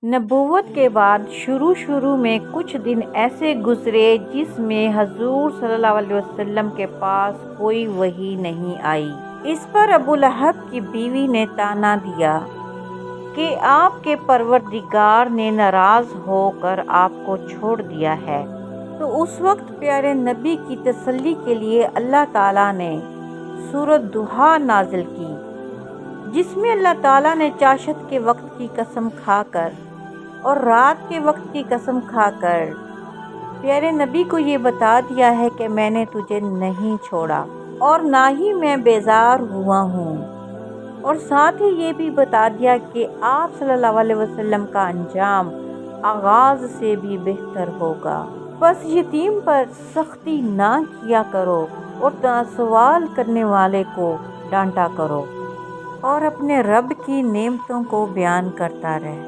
नबूवत के बाद शुरू में कुछ दिन ऐसे गुज़रे जिसमें हजूर सल्लल्लाहु अलैहि वसल्लम के पास कोई वही नहीं आई। इस पर अबू लहब की बीवी ने ताना दिया कि आपके परवरदिगार ने नाराज़ होकर आपको छोड़ दिया है। तो उस वक्त प्यारे नबी की तसल्ली के लिए अल्लाह ताला ने सूरत दुहा नाजिल की, जिसमें अल्लाह ताला ने चाशत के वक्त की कसम खाकर और रात के वक्त की कसम खाकर प्यारे नबी को ये बता दिया है कि मैंने तुझे नहीं छोड़ा और ना ही मैं बेजार हुआ हूँ। और साथ ही ये भी बता दिया कि आप सल्लल्लाहु अलैहि वसल्लम का अंजाम आगाज़ से भी बेहतर होगा। बस यतीम पर सख्ती ना किया करो और सवाल करने वाले को डांटा करो और अपने रब की नेमतों को बयान करता रहे।